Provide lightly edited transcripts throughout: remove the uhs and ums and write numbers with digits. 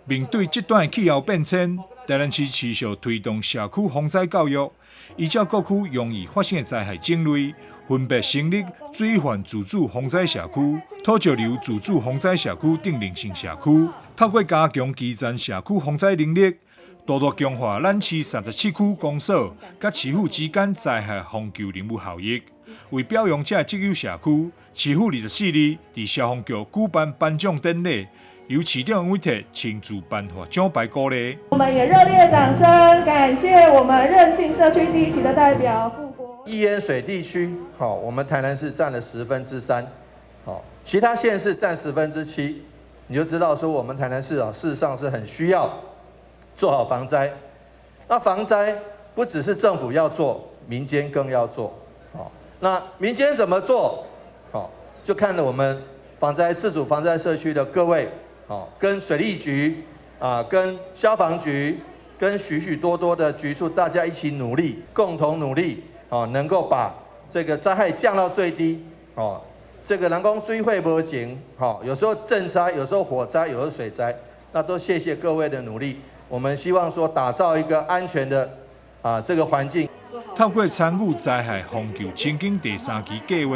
面对极端气候变迁，台南市持续推动社区防灾教育，依照各区容易发生的灾害种类，分别成立水患自主防灾社区、土石流自主防灾社区等零星社区，透过加强基层社区防灾能力，大大强化咱市37区公所甲市府之间灾害防救任务效益。为表扬这积优社区，市府24日伫消防局举办颁奖典礼。由市长委托亲自颁发奖牌鼓励。我们也热烈掌声感谢我们韧性社区第一期的代表傅国。易淹水地区，我们台南市占了3%，其他县市占7%，你就知道说我们台南市事实上是很需要做好防灾。那防灾不只是政府要做，民间更要做。那民间怎么做？就看了我们自主防灾社区的各位。跟水利局跟消防局，跟许许多多的局处，大家一起努力，共同努力，能够把这个灾害降到最低。这个人工水会不行，有时候震灾，有时候火灾，有时候水灾，那都谢谢各位的努力。我们希望说打造一个安全的这个环境。透过参与灾害防救情景第3期计划，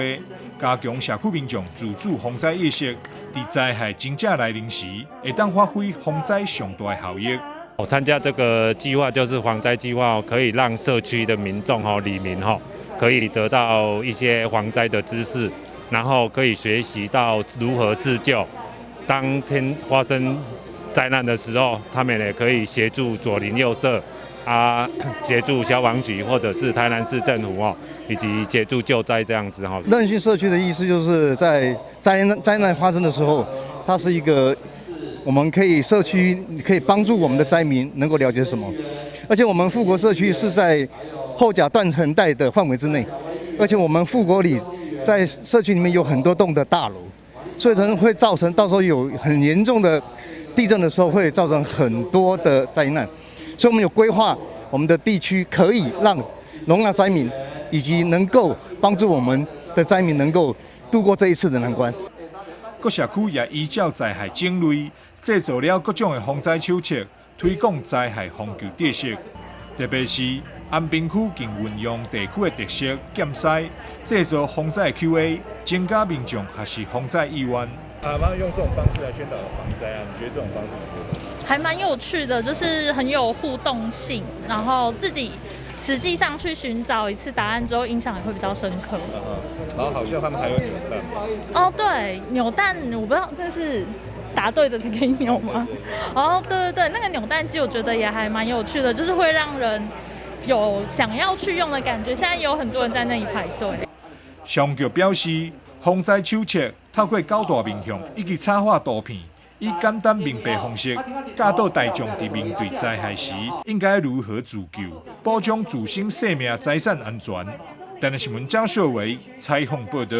加强社区民众自主防灾意识，在灾害真正来临时，会当发挥防灾上大的效益。我参加这个计划就是防灾计划，可以让社区的民众里民可以得到一些防灾的知识，然后可以学习到如何自救。当天发生灾难的时候，他们也可以协助左邻右舍。协助消防局或者是台南市政府以及协助救灾这样子韧性社区的意思就是在灾难发生的时候，它是一个我们社区可以帮助我们的灾民能够了解什么，而且我们富国社区是在后甲断层带的范围之内，而且我们富国里在社区里面有很多栋的大楼，所以可能会造成到时候有很严重的地震的时候会造成很多的灾难。所以我们有规划我们的地区，可以容纳灾民，以及能够帮助我们的灾民能够度过这一次的难关。各社区也依照灾害种类，制作了各种的防灾手册，推广灾害防救知识。特别是安平区更运用地区的特色减灾，制作防灾 QA， 增加民众学习防灾意愿。妈用这种方式来宣导防灾你觉得这种方式如何？还蛮有趣的，就是很有互动性，然后自己实际上去寻找一次答案之后，印象也会比较深刻。然后好像他们还有扭蛋。对，扭蛋我不知道那是答对的才可以扭吗？对，那个扭蛋机我觉得也还蛮有趣的，就是会让人有想要去用的感觉。现在有很多人在那里排队。消局表示，防灾手册透过9大面向以及插画图片，以简单明白方式，教导大众在面对灾害时应该如何自救，保障自身生命财产安全。台南新闻张秀维采访报道。